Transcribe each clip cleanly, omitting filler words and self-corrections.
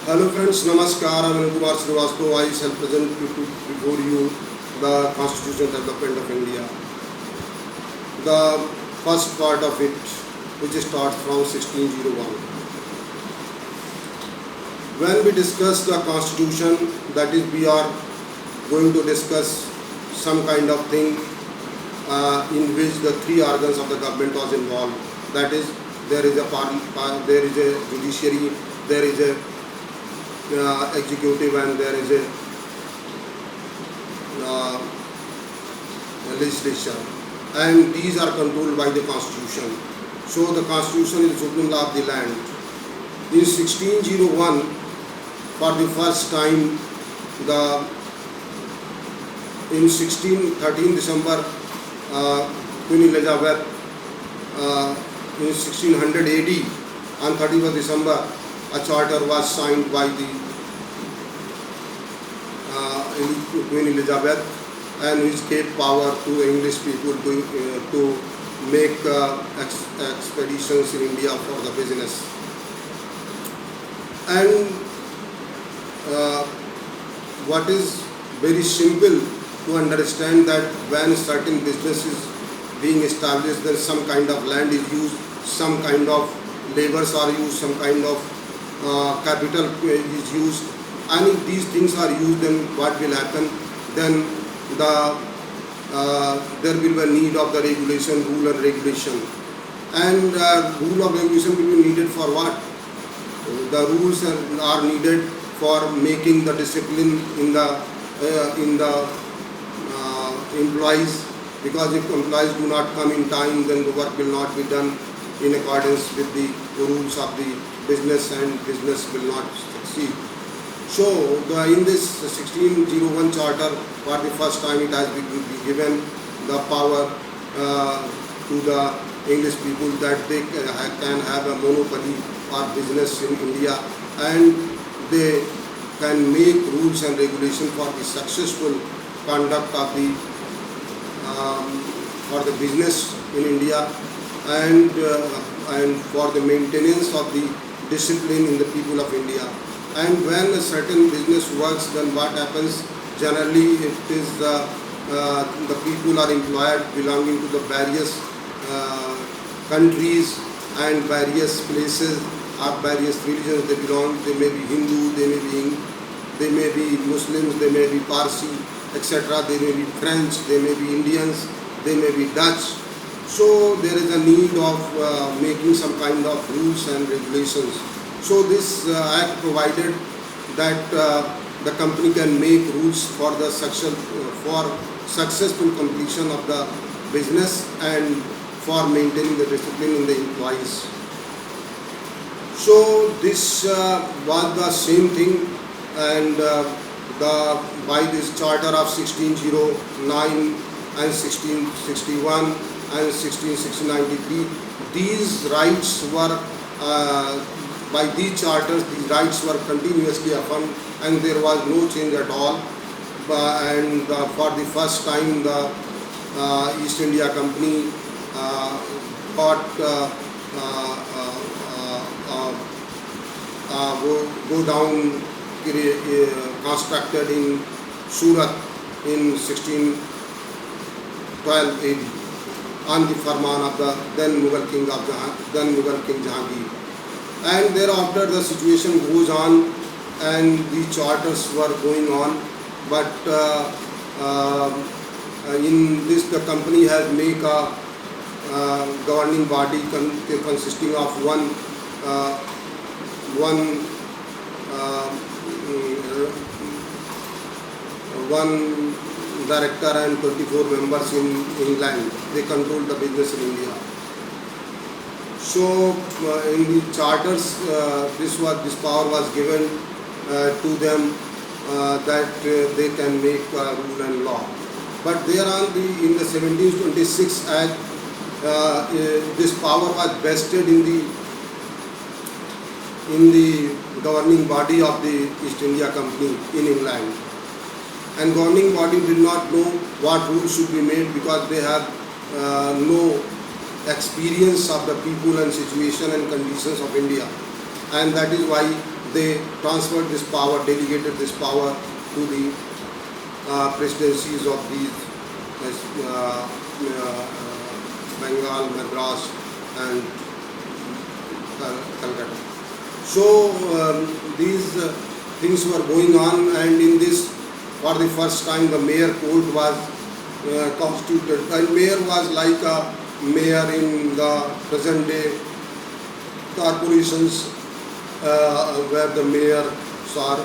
Hello friends, Namaskar. I am Kumar Srivastava. I shall present before you the Constitution Development of India. The first part of it, which starts from 1601. When we discuss the Constitution, that is, we are going to discuss some kind of thing in which the three organs of the government was involved. That is, there is there is a judiciary, there is a executive, and there is a legislature, and these are controlled by the constitution. So the constitution is the supreme law of the land. In 1601, for the first time, in 13 December, Queen Elizabeth, in 1600 AD, on 31st December, a charter was signed by the Queen Elizabeth, and which gave power to English people to make expeditions in India for the business. And what is very simple to understand, that when certain business is being established, then some kind of land is used, some kind of labors are used, some kind of capital is used, and if these things are used, then what will happen? Then there will be a need of the regulation, rule and regulation. And rule of regulation will be needed for what? The rules are needed for making the discipline in the employees, because if employees do not come in time, then the work will not be done in accordance with the rules of the business, and business will not succeed. So in this 1601 charter, for the first time it has been given the power to the English people, that they can have a monopoly or business in India, and they can make rules and regulations for the successful conduct of the for the business in India, and for the maintenance of the discipline in the people of India. And when a certain business works, then what happens? Generally, it is the people are employed belonging to the various countries and various places or various religions they belong. They may be Hindu, they may be Muslims, they may be Parsi, etc. They may be French, they may be Indians, they may be Dutch. So there is a need of making some kind of rules and regulations. So this act provided that the company can make rules for the successful completion of the business and for maintaining the discipline in the employees. So this was the same thing, and by this charter of 1609 and 1661 and 1693, these rights were by these charters, these rights were continuously affirmed, and there was no change at all. And for the first time, the East India Company got go down constructed in Surat in 1612 AD on the farman of the then Mughal King Jahangir. And thereafter the situation goes on, and the charters were going on, but in this the company has made a governing body consisting of one director and 24 members in England. They control the business in India. So in the charters, this power was given to them, that they can make rule and law. But thereon, in the 1726 Act, this power was vested in the governing body of the East India Company in England. And governing body did not know what rules should be made, because they have no experience of the people and situation and conditions of India. And that is why they transferred this power, delegated this power to the presidencies of these Bengal, Madras and Calcutta. So these things were going on, and in this, for the first time, the mayor court was constituted. And mayor was like a mayor in the present day corporations, where the mayors are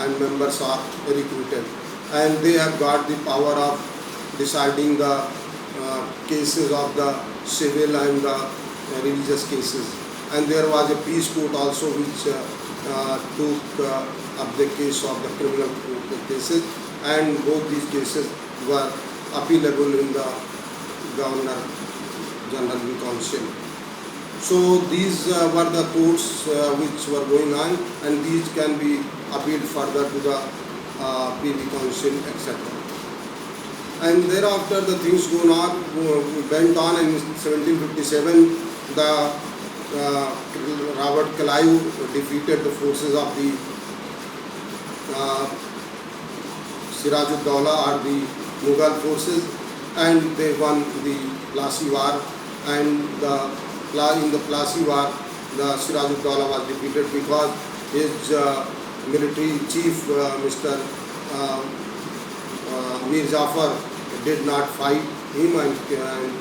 and members are recruited, and they have got the power of deciding the cases of the civil and the religious cases. And there was a peace court also which took up the case of the criminal cases, and both these cases were appealable in the Governor General in Council. So these were the courts which were going on, and these can be appealed further to the Privy Council, etc. And thereafter the things went on. In 1757, the Robert Clive defeated the forces of the Siraj-ud-Dawla, or the Mughal forces, and they won the Plassey War. And in the Plassey War, the Siraj-ud-Dawla was defeated because his military chief, Mr. Mir Jafar, did not fight him, and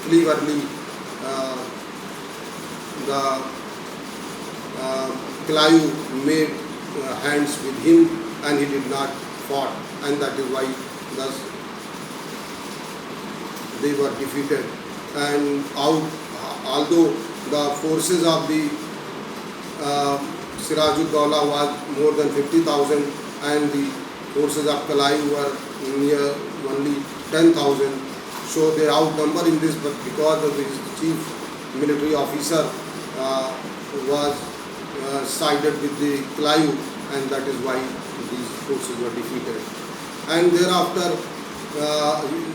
cleverly the Clive made hands with him, and he did not fought, and that is why thus they were defeated. And although the forces of the Siraj-ud-Dawla was more than 50,000, and the forces of Clive were near only 10,000, so they outnumber in this, but because of his chief military officer was sided with the Clive, and that is why these forces were defeated. And thereafter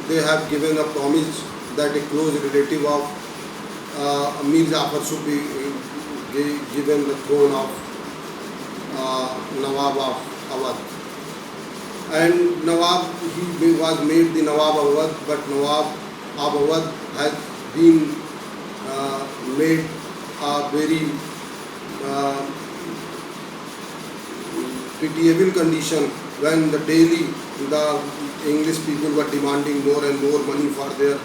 they have given a promise that a close relative of Mir Jafar should be given the throne of Nawab of Awadh. And Nawab, he was made the Nawab of Awadh, but Nawab of Awadh has been made a very pitiable condition when the daily the English people were demanding more and more money for their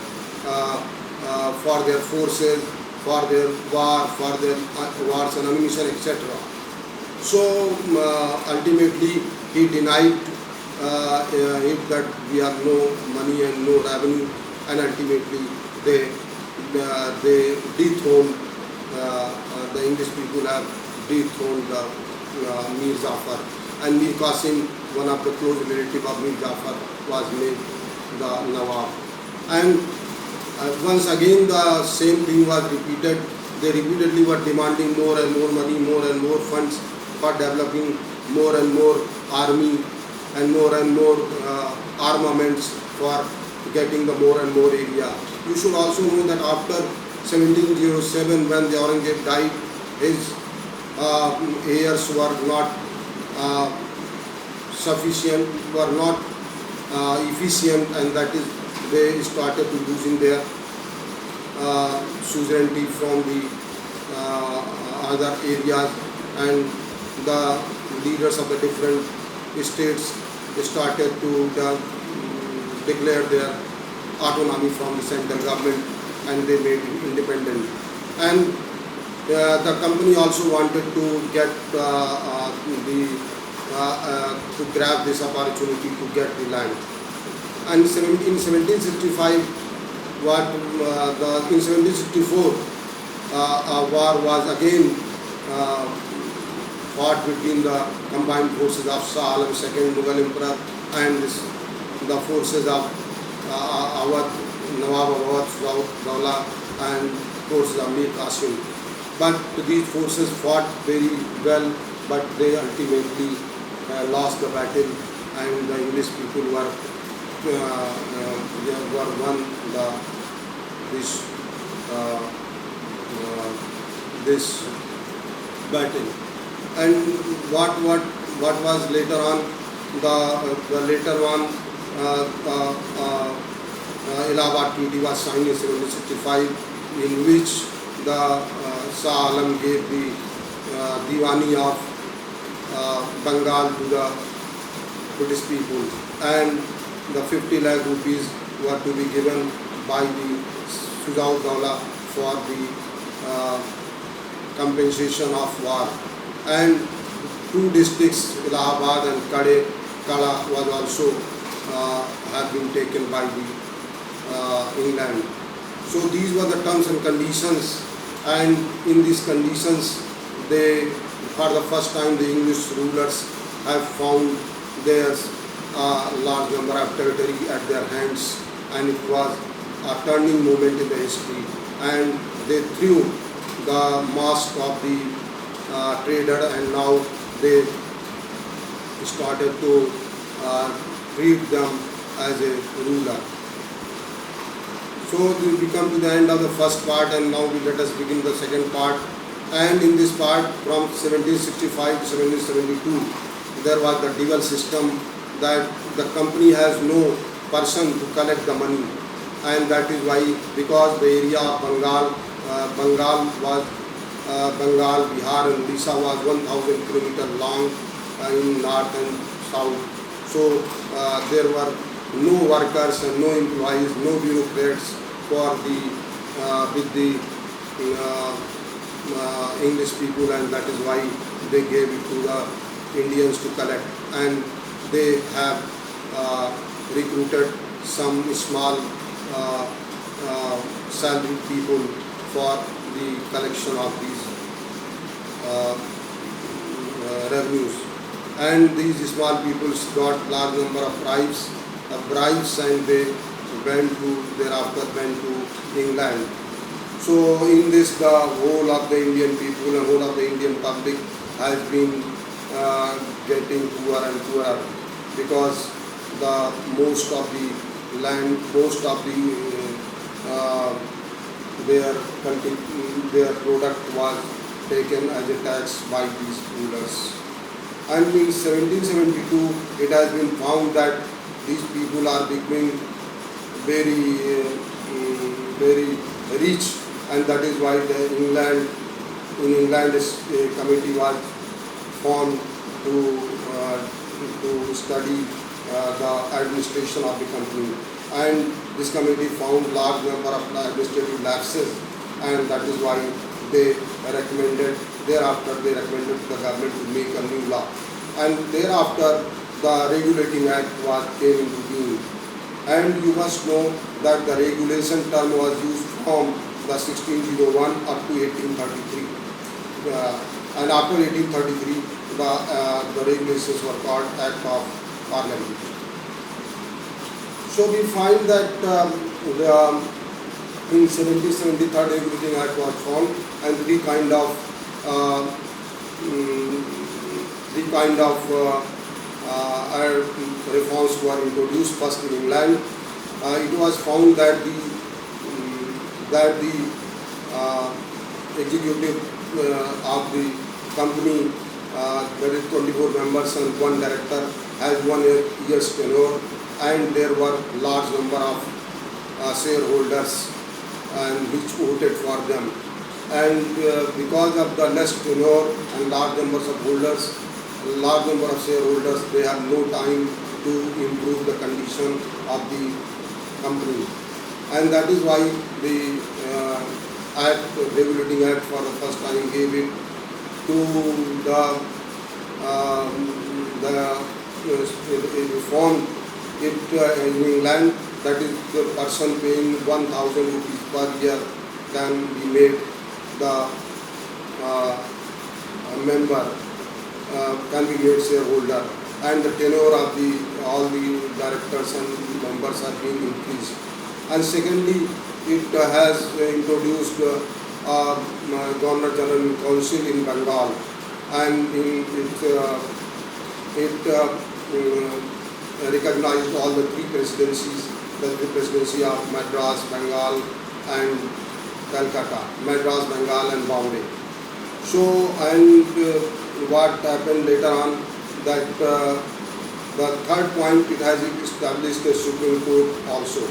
forces, for their war, for their wars and ammunition, etc. So ultimately he denied it that we have no money and no revenue, and ultimately they dethroned, the English people have dethroned Mir Jafar, and Mir Qasim, one of the close relatives of Mir Jafar, was made the Nawab. And once again the same thing was repeated. They repeatedly were demanding more and more money, more and more funds for developing more and more army and more armaments for getting the more and more area. You should also know that after 1707, when the Aurangzeb died, his heirs were not sufficient, were not efficient, and that is they started to losing their suzerainty from the other areas, and the leaders of the different states started to declare their autonomy from the central government, and they made it independent. And the company also wanted to get to grab this opportunity to get the land. And in 1765, in 1764, a war was again fought between the combined forces of Shah Alam II, Mughal Emperor, and the forces of Awadh, Nawab of Awadh, Siraj-ud-Dawla, and forces of Mir Qasim. But these forces fought very well, but they ultimately lost the battle, and the English people won this battle. And what was later on, the later one, Allahabad Treaty was signed in 1765, in which the Shah Alam gave the Diwani of Bengal to the British people, and the 50 lakh rupees were to be given by the Sujaud-Dawla for the compensation of war. And two districts, Allahabad and Kala, was also have been taken by the England. So these were the terms and conditions, and in these conditions, for the first time, the English rulers have found their large number of territory at their hands, and it was a turning moment in the history. And they threw the mask of the trader, and now they started to treat them as a ruler. So we come to the end of the first part, and now let us begin the second part. And in this part, from 1765 to 1772, there was the dual system, that the company has no person to collect the money, and that is why, because the area of Bengal, Bihar and Odisha was 1,000 kilometers long in north and south. So there were no workers and no employees, no bureaucrats for the with the English people, and that is why they gave it to the Indians to collect. And they have recruited some small salaried people for the collection of these revenues. And these small people got large number of bribes, and they thereafter went to England. So in this, the whole of the Indian people and whole of the Indian public has been getting poorer and poorer, because the most of the land, most of the their product was taken as a tax by these rulers. And in 1772, it has been found that these people are becoming very rich, and that is why in England a committee was formed to study the administration of the company. And this committee found large number of administrative lapses, and that is why thereafter they recommended to the government to make a new law. And thereafter the Regulating Act came into being. And you must know that the regulation term was used from the 1601 up to 1833. And after 1833, the regulations were called Act of Parliament. So we find that in 1773 Regulating Act was formed, and three kind of reforms were introduced. First in England, it was found that the executive of the company, that is 24 members and one director, has 1 year's tenure, and there were large number of shareholders and which voted for them. And because of the less tenure and large number of shareholders, they have no time to improve the condition of the company. And that is why the Regulating Act for the first time gave it to reform it in England, that is the person paying 1,000 rupees per year can be made the member, can be made shareholder, and the tenure of all the directors and members are being increased. And secondly, it has introduced Governor General Council in Bengal, and it recognized all the three presidencies, the presidency of Madras, Bengal and Calcutta, Madras, Bengal and Bombay. So, and what happened later on, that the third point, it has established the Supreme Court also.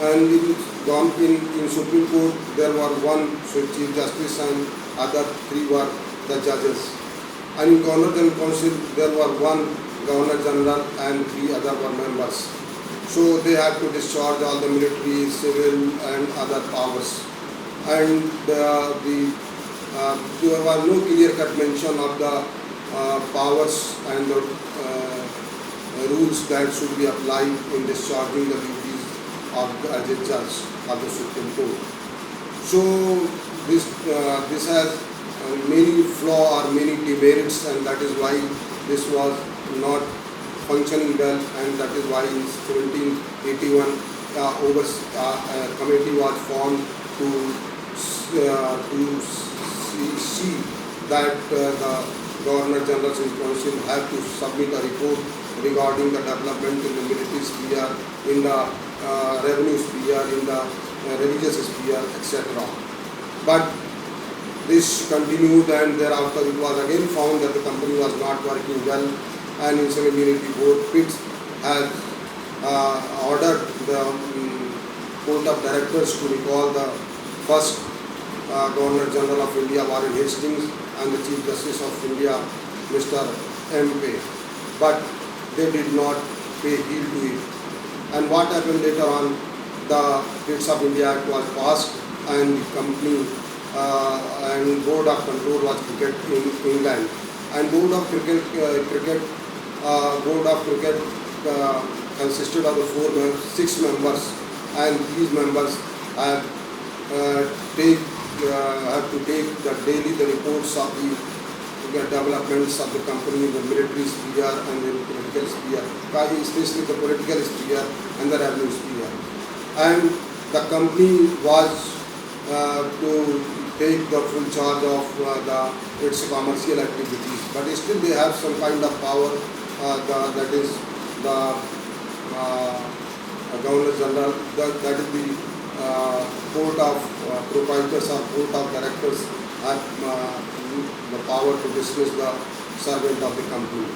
And in Supreme Court, there were one Chief Justice and other three were the judges. And in Governor General Council, there were one Governor General and three other were members. So they had to discharge all the military, civil and other powers. And there was no clear-cut mention of the powers and the rules that should be applied in discharging the duties as a judge of the Supreme Court. So this has many flaws or many demerits, and that is why this was not functioning well, and that is why in 1781 a committee was formed to see that the Governor General's Council have to submit a report regarding the development in the military sphere, in the revenue sphere, in the religious sphere, etc. But this continued, and thereafter it was again found that the company was not working well, and in 1784 Pitt has ordered the Court of Directors to recall the first Governor General of India, Warren Hastings, and the Chief Justice of India, Mr. M.P. But they did not pay heed to it. And what happened later on, the Writs of India Act was passed, and the company and Board of Control was cricket in England. And Board of Cricket consisted of the 6 members, and these members have to take the reports of the developments of the company in the military sphere and the political sphere, especially the political sphere and the revenue sphere. And the company was to take the full charge of its commercial activities, but still they have some kind of power, that is the Governor General, that is the Court of Proprietors or Court of Directors have the power to dismiss the servant of the company.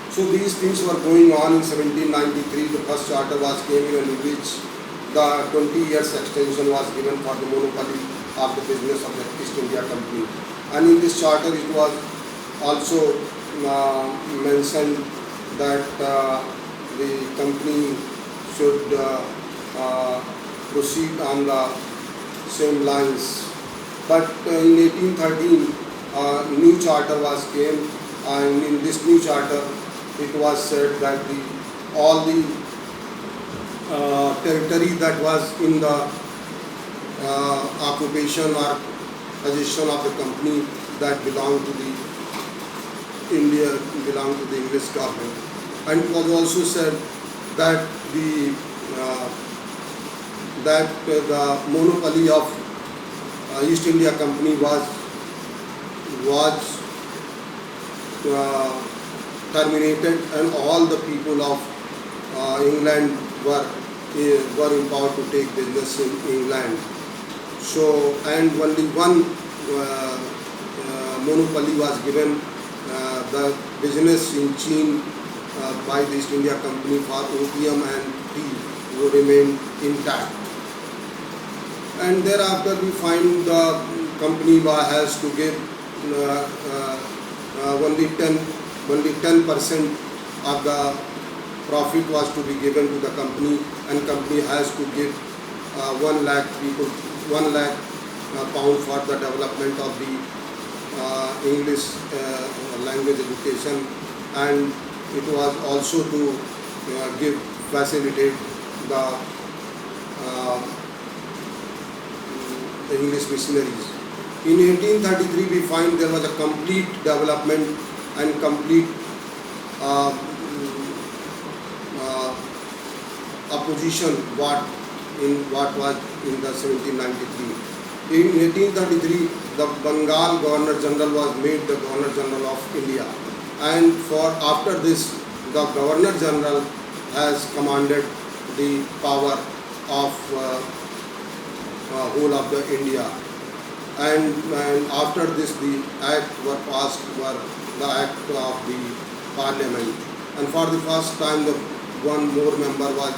So these things were going on in 1793. The first charter was came in which the 20 years extension was given for the monopoly of the business of the East India Company. And in this charter it was also mentioned that the company should proceed on the same lines. But in 1813 new charter was came, and in this new charter it was said that all the territory that was in the occupation or possession of the company that belonged to the English government. And it was also said that the monopoly of East India Company was terminated, and all the people of England were empowered to take business in England. So, and only one monopoly was given, the business in China by the East India Company for opium and tea would remain intact. And thereafter we find the company has to give only 10% of the profit was to be given to the company, and company has to give 1 lakh pound for the development of the English language education, and it was also to facilitate the English missionaries. In 1833 we find there was a complete development and complete opposition what was in the 1793. In 1833 the Bengal Governor General was made the Governor General of India, and after this the Governor General has commanded the power of whole of the India. and after this the act were passed were the act of the parliament, and for the first time the one more member was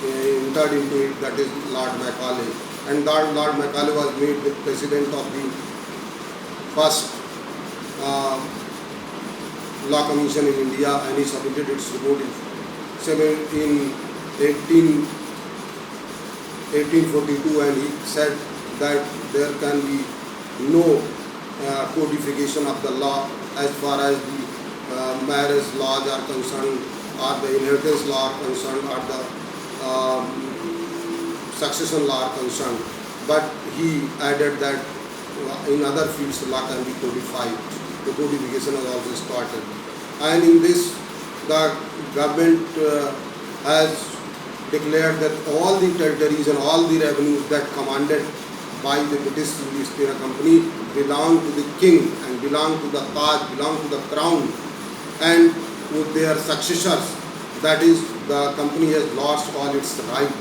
entered into it, that is Lord Macaulay, and Lord Macaulay was made the president of the first law commission in India, and he submitted its report in 1842, and he said that there can be no codification of the law as far as the marriage laws are concerned, or the inheritance law are concerned, or the succession law are concerned. But he added that in other fields the law can be codified. The codification has also started, and in this the government has declared that all the territories and all the revenues that commanded by the British East India Company belong to the king and belong to the Taj, belong to the crown, and with their successors, that is, the company has lost all its right.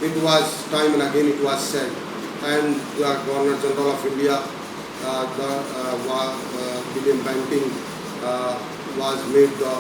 It was time and again it was said, and the Governor General of India, William Banting, was made the